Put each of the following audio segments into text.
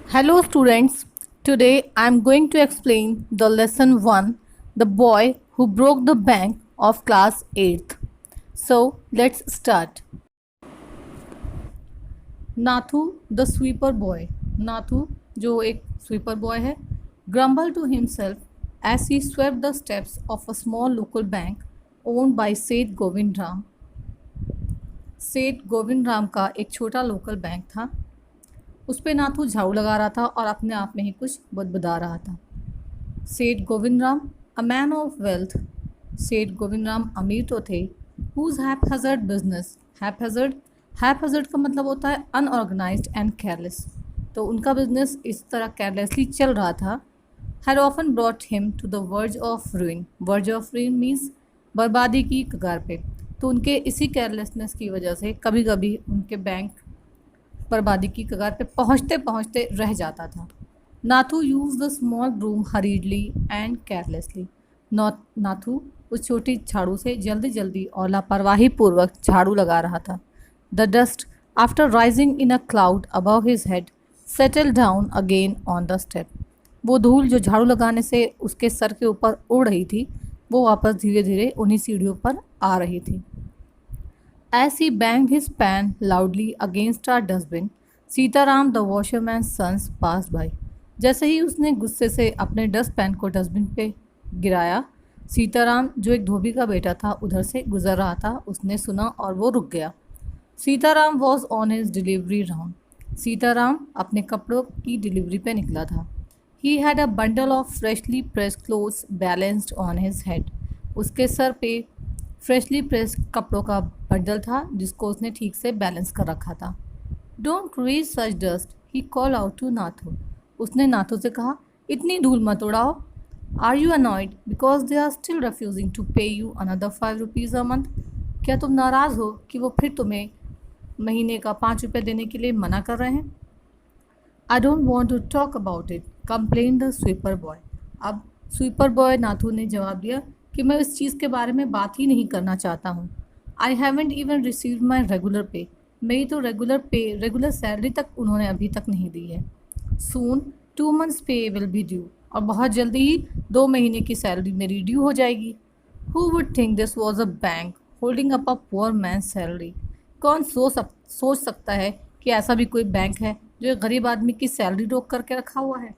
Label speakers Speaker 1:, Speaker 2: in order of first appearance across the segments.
Speaker 1: Hello students, today I am going to explain the lesson 1, the boy who broke the bank of class 8th. So let's start. Nathu the sweeper boy, Nathu जो एक sweeper boy है, grumbled to himself as he swept the steps of a small local bank owned by Seth Govind Ram. सेठ गोविंद राम का एक छोटा local bank था। उस पे नाथू झाड़ू लगा रहा था और अपने आप में ही कुछ बदबदा रहा था। सेठ Govind Ram, a man of wealth, सेठ गोविंद राम अमीर तो थे, हुज हैपहैज़र्ड बिजनेस, हैपहैज़र्ड का मतलब होता है अनऑर्गेनाइज्ड एंड केयरलेस, तो उनका बिजनेस इस तरह केयरलेसली चल रहा था। Had often brought him to the verge of ruin, verge of ruin means बर्बादी की कगार पे, तो उनके इसी केयरलेसनेस की वजह से कभी कभी उनके बैंक बर्बादी की कगार पे पहुंचते पहुंचते रह जाता था। Nathu use the small broom hurriedly and carelessly, Nathu उस छोटी झाड़ू से जल्दी जल्दी और लापरवाही पूर्वक झाड़ू लगा रहा था। The dust after rising in a cloud above his head settle down again on the step, वो धूल जो झाड़ू लगाने से उसके सर के ऊपर उड़ रही थी वो वापस धीरे धीरे उन्हीं सीढ़ियों पर आ रही थी। As he banged his pan loudly against our dustbin, Sitaram the washerman sons pass by, जैसे ही उसने गुस्से से अपने डस्टपैन को डस्टबिन पे गिराया, सीताराम जो एक धोबी का बेटा था उधर से गुजर रहा था, उसने सुना और वो रुक गया। Sitaram was on his delivery round, Sitaram अपने कपड़ों की डिलीवरी पे निकला था। He had a bundle of freshly pressed clothes balanced on his head, उसके सर पे फ्रेशली प्रेस कपड़ों का बंडल था जिसको उसने ठीक से बैलेंस कर रखा था। Don't raise such dust, he call out to Nathu, उसने नाथू से कहा इतनी धूल मत उड़ाओ। Are you annoyed because they are still refusing to pay you another 5 rupees a month, क्या तुम नाराज़ हो कि वो फिर तुम्हें महीने का 5 रुपये देने के लिए मना कर रहे हैं। I don't want to talk about it, complain the sweeper boy, अब स्वीपर बॉय नाथू ने जवाब दिया कि मैं इस चीज़ के बारे में बात ही नहीं करना चाहता हूँ। I haven't even received my regular पे, मेरी तो रेगुलर सैलरी तक उन्होंने अभी तक नहीं दी है। सून 2 months पे विल बी ड्यू, और बहुत जल्दी ही 2 महीने की सैलरी मेरी ड्यू हो जाएगी। Who would think this was a bank holding up a poor man salary, कौन सोच सकता है कि ऐसा भी कोई बैंक है जो एक गरीब आदमी की सैलरी रोक करके रखा हुआ है।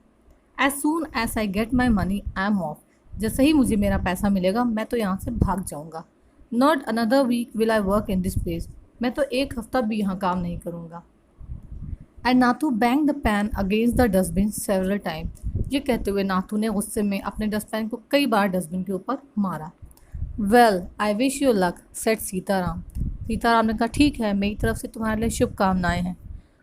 Speaker 1: As soon as I get my money I am off, जैसे ही मुझे मेरा पैसा मिलेगा मैं तो यहाँ से भाग जाऊँगा। Not another week will I work in this place, मैं तो एक हफ्ता भी यहाँ काम नहीं करूँगा। And Nathu bang the pan against the dustbin several time, ये कहते हुए नाथू ने गुस्से में अपने डस्टबिन को कई बार डस्टबिन के ऊपर मारा। Well I wish you luck set Sitaram, Sitaram ने कहा ठीक है, मेरी तरफ से तुम्हारे लिए शुभकामनाएं हैं।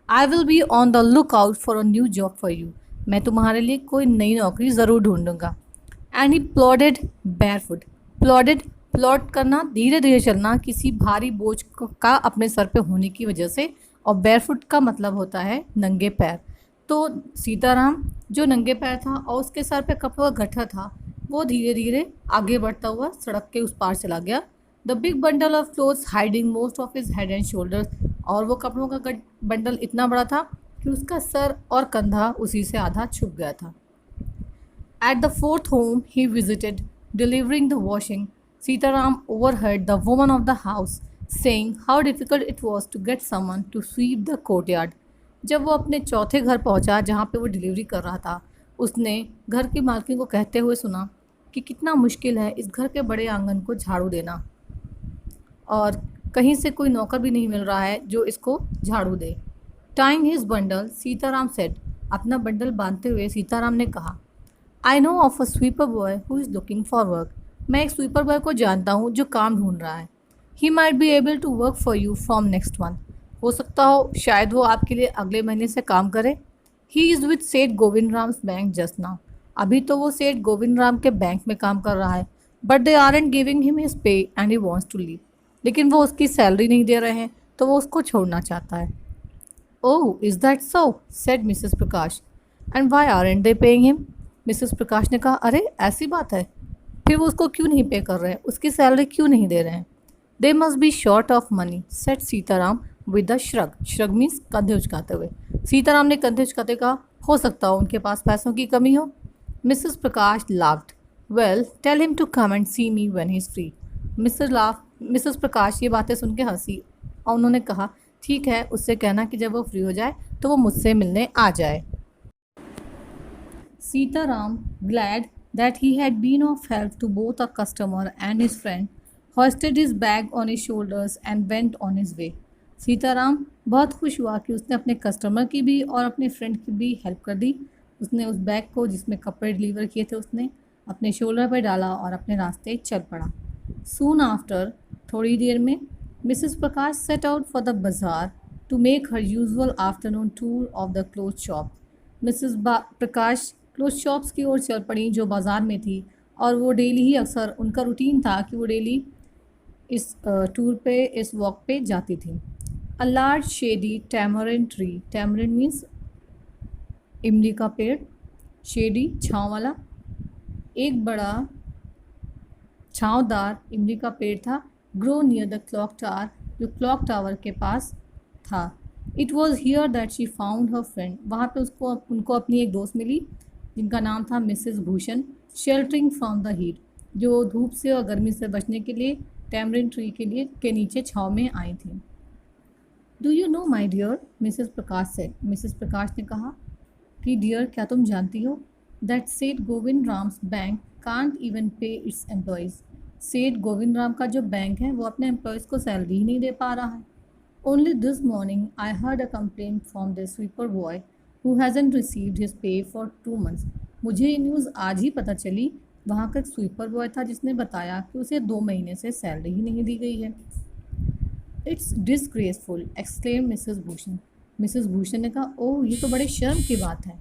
Speaker 1: I will be on the look out for a new job for you, मैं तुम्हारे लिए कोई नई नौकरी ज़रूर ढूंढूंगा। एंड ही प्लॉडेड बैरफुट, प्लॉट करना धीरे धीरे चलना किसी भारी बोझ का अपने सर पे होने की वजह से, और बैरफुट का मतलब होता है नंगे पैर, तो सीताराम जो नंगे पैर था और उसके सर पे कपड़ों का गट्ठा था वो धीरे धीरे आगे बढ़ता हुआ सड़क के उस पार चला गया। The big bundle of clothes hiding most of his head and shoulders, और वो कपड़ों का बंडल इतना बड़ा था कि उसका सर और कंधा उसी से आधा छुप गया था। At the fourth home he visited, delivering the washing, Sitaram overheard the woman of the house saying how difficult it was to get someone to sweep the courtyard. जब वो अपने चौथे घर पहुंचा जहाँ पे वो डिलीवरी कर रहा था, उसने घर की मालकिन को कहते हुए सुना कि कितना मुश्किल है इस घर के बड़े आंगन को झाड़ू देना, और कहीं से कोई नौकर भी नहीं मिल रहा है जो इसको झाड़ू दे। Tying his bundle, Sitaram said, अपना बंडल बांधते हुए सीताराम ने कहा, I know of a sweeper boy who is looking for work, मैं एक स्वीपर बॉय को जानता हूँ जो काम ढूंढ रहा है। He might be able to work for you from next month, हो सकता हो शायद वो आपके लिए अगले महीने से काम करे। ही इज़ विद सेठ Govind Ram's bank just now, अभी तो वो सेठ गोविंद राम के बैंक में काम कर रहा है, but they aren't giving him his pay and he wants to leave, लेकिन वो उसकी सैलरी नहीं दे रहे हैं तो वो उसको छोड़ना चाहता है। Oh is that so, said Mrs Prakash, and why aren't they paying him, Mrs Prakash ने कहा अरे ऐसी बात है, फिर वो उसको क्यों नहीं पे कर रहे हैं, उसकी सैलरी क्यों नहीं दे रहे हैं। They must be short of money set Sitaram with the shrug, shrug means कंधे उचकाते हुए, सीताराम ने कंधे उचकाते कहा हो सकता हो उनके पास पैसों की कमी हो। Mrs Prakash laughed. Well tell him to come and see me when he is free. Mrs Prakash ये बातें सुन के हंसी और उन्होंने कहा, ठीक है, उससे कहना कि जब वो फ्री हो जाए तो वो मुझसे मिलने आ जाए। Sitaram, glad that he had been of help to both a customer and his friend, hoisted his bag on his shoulders and went on his way. Sitaram बहुत खुश हुआ कि उसने अपने कस्टमर की भी और अपने फ्रेंड की भी हेल्प कर दी। उसने उस बैग को जिसमें कपड़े डिलीवर किए थे उसने अपने शोल्डर पर डाला और अपने रास्ते चल पड़ा। सून आफ्टर, थोड़ी देर में, Mrs Prakash set out for the bazaar to make her usual afternoon tour of the cloth shop. Mrs Prakash cloth shops की ओर चल पड़ी जो बाज़ार में थी, और वो डेली ही अक्सर उनका रूटीन था कि वो डेली इस टूर पे, इस वॉक पे जाती थी। A large shady tamarind tree, tamarind means इमली का पेड़, शेडी छाँव वाला, एक बड़ा छाँवदार इमली का पेड़ था। Grow near the clock tower, जो क्लॉक टावर के पास था। It was here that she found her friend, वहाँ पे उनको अपनी एक दोस्त मिली जिनका नाम था Mrs Bhushan. Sheltering from the heat, जो धूप से और गर्मी से बचने के लिए टैमरिन ट्री के नीचे छाँव में आई थी। Do you know my dear, Mrs Prakash said, Mrs Prakash ने कहा कि डियर, क्या तुम जानती हो दैट सेठ Govind Ram's bank can't even पे इट्स एम्प्लॉयज़, सेठ गोविंद राम का जो बैंक है वो अपने एम्प्लॉयज़ को सैलरी ही नहीं दे पा रहा है। Only this morning I heard a complaint from the sweeper boy who hasn't received his pay for 2 months। मुझे ये न्यूज़ आज ही पता चली। वहाँ का एक स्वीपर बॉय था जिसने बताया कि उसे 2 महीने से सैलरी ही नहीं दी गई है। It's disgraceful, exclaim Mrs Bhushan. Mrs Bhushan ने कहा, ओह, ये तो बड़े शर्म की बात है।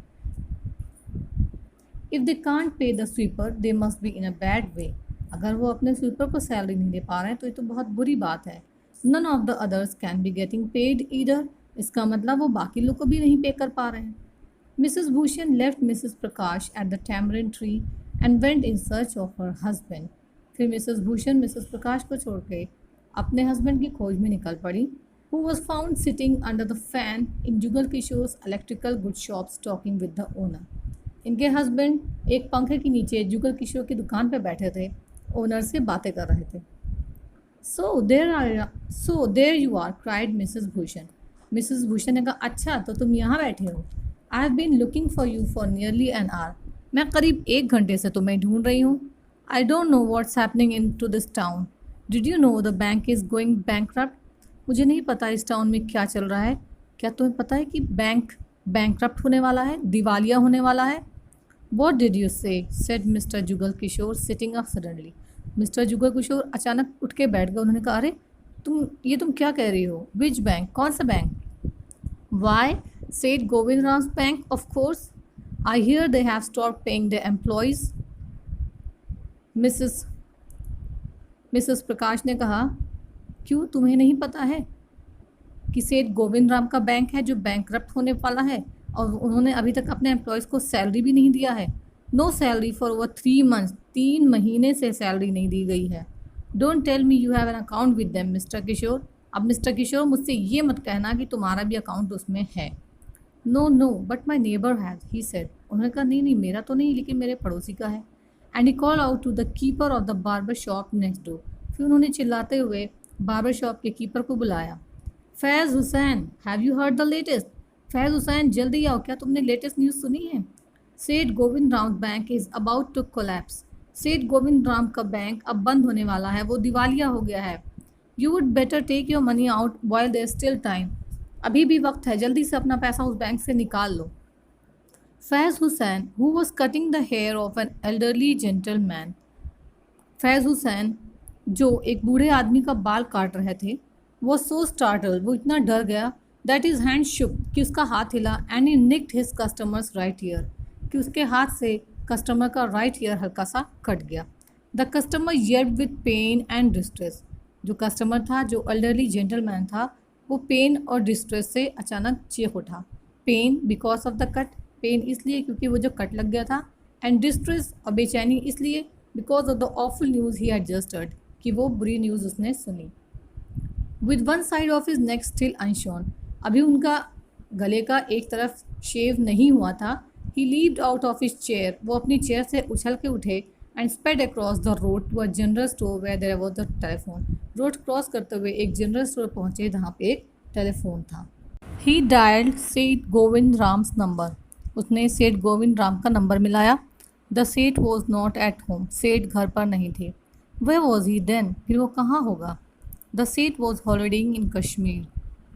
Speaker 1: If they can't pay the sweeper they must be in a bad way, अगर वो अपने स्वीपर को सैलरी नहीं दे पा रहे हैं तो ये तो बहुत बुरी बात है। None of the others can be getting paid either, इसका मतलब वो बाकी लोग को भी नहीं पे कर पा रहे हैं। Mrs Bhushan left Mrs Prakash at the tamarind tree and went in search of her husband. फिर मिसेस भूषण मिसेस प्रकाश को छोड़ के अपने हस्बैंड की खोज में निकल पड़ी, who was found sitting under the fan in Jugal Kishore's electrical good shops talking with the owner. इनके हस्बैंड एक पंखे के नीचे जुगल किशोर की दुकान पर बैठे थे, ओनर से बातें कर रहे थे। So there you are, cried Mrs Bhushan. Mrs Bhushan ने कहा, अच्छा तो तुम यहाँ बैठे हो। I have been looking for you for nearly an hour, मैं करीब 1 घंटे से तुम्हें ढूंढ रही हूँ। I don't know what's happening in to this town, did you know the bank is going bankrupt. मुझे नहीं पता इस टाउन में क्या चल रहा है, क्या तुम्हें पता है कि बैंक बैंकरप्ट होने वाला है, दिवालिया होने वाला है। वॉट डिड यू से, said mister Jugal Kishore sitting up suddenly. Mister Jugal Kishore अचानक उठ के बैठ गए। उन्होंने कहा, अरे तुम क्या कह रही हो, विच बैंक, कौन सा bank. Why, Seth Govind Ram's bank, of course. I hear they have stopped paying the employees. Mrs Prakash ने कहा, क्यों, तुम्हें नहीं पता है कि सेठ गोविंद राम का बैंक है जो बैंकरप्ट होने वाला है, और उन्होंने अभी तक अपने एम्प्लॉयज़ को सैलरी भी नहीं दिया है। No salary for over 3 months, 3 महीने से सैलरी नहीं दी गई है। Don't tell me you have an account with them Mr Kishore. अब मिस्टर किशोर, मुझसे ये मत कहना कि तुम्हारा भी अकाउंट उसमें है। No but my neighbour has, he said. उन्होंने कहा, नहीं, मेरा तो नहीं, लेकिन मेरे पड़ोसी का है। And he call out to the keeper of the barber shop next door. फिर उन्होंने चिल्लाते हुए बार्बर शॉप के कीपर को बुलाया। Faiz Hussain, have you heard the latest. Faiz Hussain, जल्दी आओ, क्या तुमने लेटेस्ट न्यूज़ सुनी है। Seth Govind Ram bank is about to collapse. Seth Govind Ram का बैंक अब बंद होने वाला है, वो दिवालिया हो गया है। You would better take your money out while there still time, अभी भी वक्त है, जल्दी से अपना पैसा उस बैंक से निकाल लो। Faiz Hussain, who was cutting the hair of an elderly gentleman. Faiz Hussain, जो एक बूढ़े आदमी का बाल काट रहे थे, वो सो स्टार्टल, वो इतना डर गया, दैट इज़ हैंड शुक, कि उसका हाथ हिला, and he nicked his customer's right ear, कि उसके हाथ से कस्टमर का राइट ईयर हल्का सा कट गया। The customer yelped with pain and distress, जो कस्टमर था, जो एल्डरली जेंटलमैन था, वो पेन और डिस्ट्रेस से अचानक चीख उठा। Pain because of the cut, pain इसलिए क्योंकि वो जो कट लग गया था, एंड डिस्ट्रेस और बेचैनी इसलिए because of the awful news he had just heard, कि वो बुरी न्यूज़ उसने सुनी। With one side of his neck still unshorn, अभी उनका गले का एक तरफ शेव नहीं हुआ था। He leaved out of his chair, वो अपनी चेयर से उछल के उठे and sped across the road to a general store where there was a telephone. Road cross करते हुए एक जनरल स्टोर पहुंचे जहाँ पे एक टेलीफोन था। ही डायल्ड सेठ गोविंद राम्स नंबर, उसने सेठ गोविंद राम का नंबर मिलाया। द सेठ वॉज नॉट एट होम, सेठ घर पर नहीं थे। वे वॉज ही देन, फिर वो कहाँ होगा? द सेठ वॉज हॉलीडेइंग इन कश्मीर,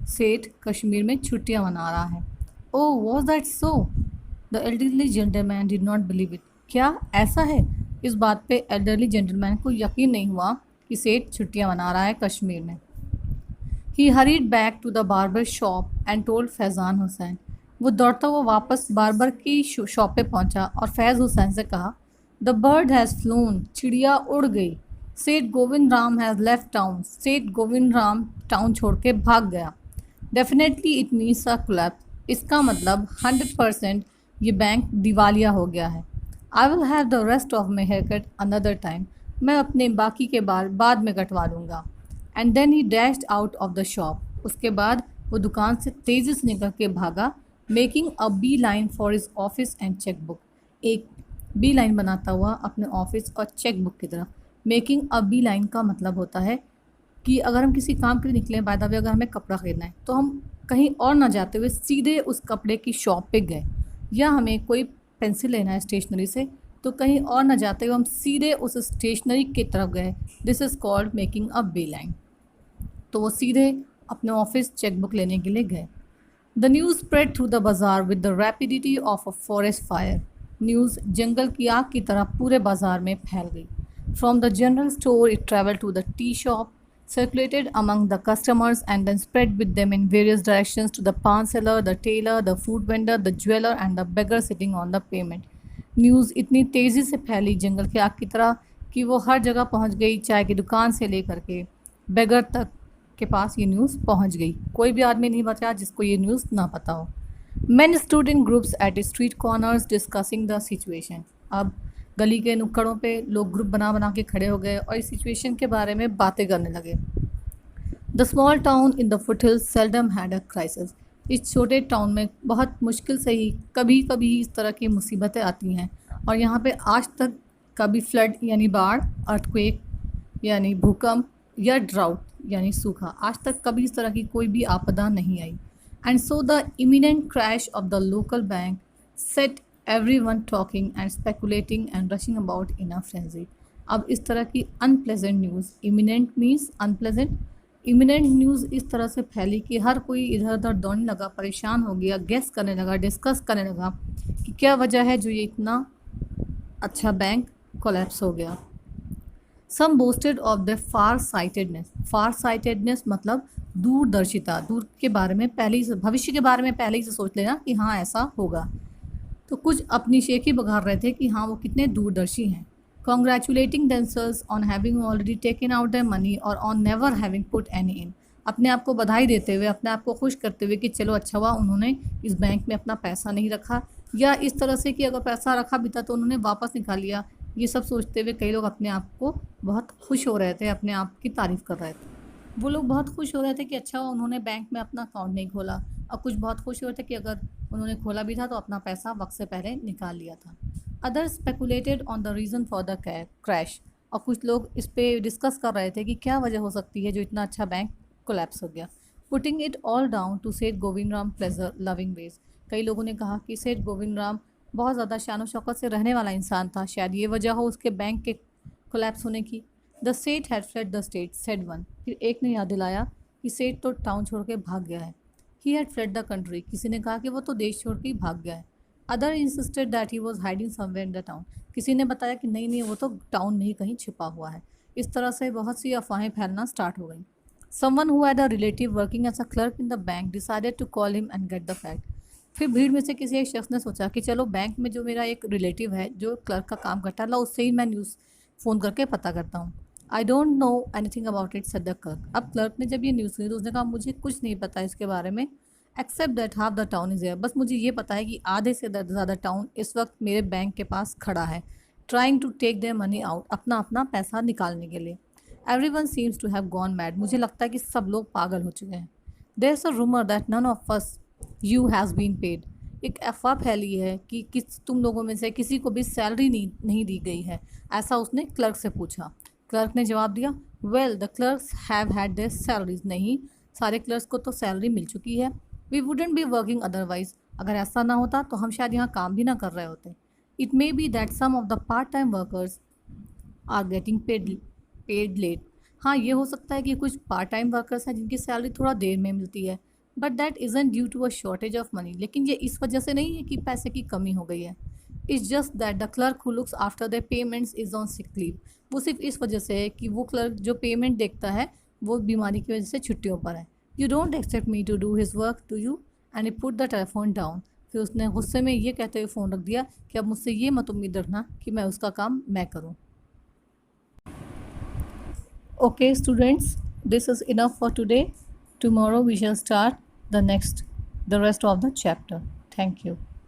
Speaker 1: सेठ कश्मीर में छुट्टियां मना रहा है। Oh was that so? The elderly gentleman did not believe it, क्या ऐसा है? इस बात पे एल्डरली जेंटलमैन को यकीन नहीं हुआ कि सेठ छुट्टियां मना रहा है कश्मीर में। He hurried back to the barber shop and told Faizan Hussain, वो दौड़ता हुआ वापस बार्बर की शॉप पे पहुंचा और फैज़ हुसैन से कहा, द बर्ड हैज़ फ्लोन, चिड़िया उड़ गई। Seth Govind Ram has left town, Seth Govind Ram town छोड़ के भाग गया। Definitely it means a collapse, इसका मतलब 100% ये बैंक दिवालिया हो गया है। I will have the rest of my hair cut another time, मैं अपने बाकी के बाल बाद में कटवा लूँगा। And then he dashed out of the shop, उसके बाद वो दुकान से तेज़ी से निकल के भागा। Making a bee line for his office and cheque book, एक बी लाइन बनाता हुआ अपने ऑफिस और चेक बुक की तरफ। मेकिंग अ बी लाइन का मतलब होता है कि अगर हम किसी काम के लिए निकले, बाय द वे अगर हमें कपड़ा ख़रीदना है तो हम कहीं और ना जाते हुए सीधे उस कपड़े की शॉप पे गए, या हमें कोई पेंसिल लेना है स्टेशनरी से तो कहीं और ना जाते हुए हम सीधे उस स्टेशनरी की तरफ गए। This is called making a bee line. तो वो सीधे अपने ऑफिस चेकबुक लेने के लिए गए। The news spread through the bazaar with the rapidity of a forest fire, news जंगल की आग की तरह पूरे बाजार में फैल गई। From the general store it travel to the tea shop, circulated among the customers and then spread with them in various directions to the pawn seller, the tailor, the fruit vendor, the jeweler and the beggar sitting on the pavement. News इतनी तेज़ी से फैली जंगल की आग की तरह कि वो हर जगह पहुंच गई, चाय की दुकान से लेकर के बेगर तक के पास ये न्यूज़ पहुंच गई। कोई भी आदमी नहीं बचा जिसको ये न्यूज़ ना पता हो। Man stood in groups eight street corners discussing the situation, अब गली के नुक्कड़ों पे लोग ग्रुप बना बना के खड़े हो गए और इस सिचुएशन के बारे में बातें करने लगे। The small town in the foothills seldom had a crisis, इस छोटे टाउन में बहुत मुश्किल से ही कभी कभी इस तरह की मुसीबतें आती हैं और यहाँ पे आज तक कभी फ्लड यानी बाढ़, अर्थक्वेक यानी भूकंप या ड्राउट यानी सूखा, आज तक कभी इस तरह की कोई भी आपदा नहीं आई। And so the imminent crash of the local bank set everyone talking and speculating and rushing about in a frenzy। अब इस तरह की unpleasant news, imminent means unpleasant, imminent news इस तरह से फैली कि हर कोई इधर उधर दौड़ने लगा, परेशान हो गया, गेस करने लगा, डिस्कस करने लगा कि क्या वजह है जो ये इतना अच्छा बैंक कोलैप्स हो गया। Some boasted of the far sightedness, far sightedness मतलब दूरदर्शिता, दूर के बारे में पहले ही से, भविष्य के बारे में पहले ही से सोच लेना कि हाँ ऐसा होगा। तो कुछ अपनी शेखी बघार रहे थे कि हाँ वो कितने दूरदर्शी हैं। Congratulating themselves on having already taken out their money और on never having put any in, अपने आप को बधाई देते हुए, अपने आप को खुश करते हुए कि चलो अच्छा हुआ उन्होंने इस बैंक में अपना पैसा नहीं रखा, या इस तरह से कि अगर पैसा रखा भी था तो उन्होंने वापस निकाल लिया। ये सब सोचते हुए कई लोग अपने आप को बहुत खुश हो रहे थे, अपने आप की तारीफ़ कर रहे थे। वो लोग बहुत खुश हो रहे थे कि अच्छा हुआ उन्होंने बैंक में अपना अकाउंट नहीं खोला, और कुछ बहुत खुश हो रहे थे कि अगर उन्होंने खोला भी था तो अपना पैसा वक्त से पहले निकाल लिया था। Other speculated on the reason for the crash, और कुछ लोग इस पे डिस्कस कर रहे थे कि क्या वजह हो सकती है जो इतना अच्छा बैंक कोलैप्स हो गया। Putting it all down to Seth Govind Ram pleasure loving ways, कई लोगों ने कहा कि सेठ गोविंद राम बहुत ज़्यादा शान शौकत से रहने वाला इंसान था, शायद ये वजह हो उसके बैंक के कोलैप्स होने की। द सेठ had fled the state said one, फिर एक ने याद दिलाया कि सेठ तो टाउन छोड़ के भाग गया है। He had fled the country, किसी ने कहा कि वो तो देश छोड़ के ही भाग गया है। Other insisted that he was hiding somewhere in the town, किसी ने बताया कि नहीं नहीं वो तो टाउन में ही कहीं छिपा हुआ है। इस तरह से बहुत सी अफवाहें फैलना स्टार्ट हो गई। Someone who had a relative working as a clerk in the bank decided to call him and get the fact, फिर भीड़ में से किसी एक शख्स ने सोचा कि चलो बैंक में जो मेरा एक रिलेटिव है जो क्लर्क का काम करता है, ला उससे ही मैं न्यूज़ फ़ोन करके पता करता हूँ। I don't know anything about it said the clerk, अब क्लर्क ने जब ये न्यूज़ सुनी तो उसने कहा मुझे कुछ नहीं पता इसके बारे में, except that half the town is there, बस मुझे ये पता है कि आधे से ज़्यादा टाउन इस वक्त मेरे बैंक के पास खड़ा है, trying to take their money out, अपना अपना पैसा निकालने के लिए। Everyone seems to have gone mad, मुझे लगता है कि सब लोग पागल हो चुके हैं। There is a rumour that none of us you has been paid, एक अफवाह फैली है कि तुम लोगों में से किसी को भी सैलरी नहीं दी गई है, ऐसा उसने क्लर्क से पूछा। क्लर्क ने जवाब दिया, well the clerks have had their salaries. नहीं, सारे क्लर्क्स को तो सैलरी मिल चुकी है। We wouldn't be working otherwise. अगर ऐसा ना होता तो हम शायद यहाँ काम भी ना कर रहे होते। It may be that some of the part time workers are getting paid late. हाँ, ये हो सकता है कि कुछ पार्ट टाइम वर्कर्स हैं जिनकी सैलरी थोड़ा देर में मिलती है, but that isn't due to a shortage of money. लेकिन ये इस वजह से नहीं है कि पैसे की कमी हो गई है। It's just that the clerk who looks after the payments is on sick leave. वो सिर्फ इस वजह से है कि वो क्लर्क जो पेमेंट देखता है वो बीमारी की वजह से छुट्टियों पर है। You don't expect me to do his work do you? And he put the telephone down. फिर उसने गुस्से में ये कहते हुए फ़ोन रख दिया कि अब मुझसे ये मत उम्मीद रखना कि मैं उसका काम मैं करूँ। Okay, students, this is enough for today. Tomorrow we shall start the rest of the chapter. Thank you.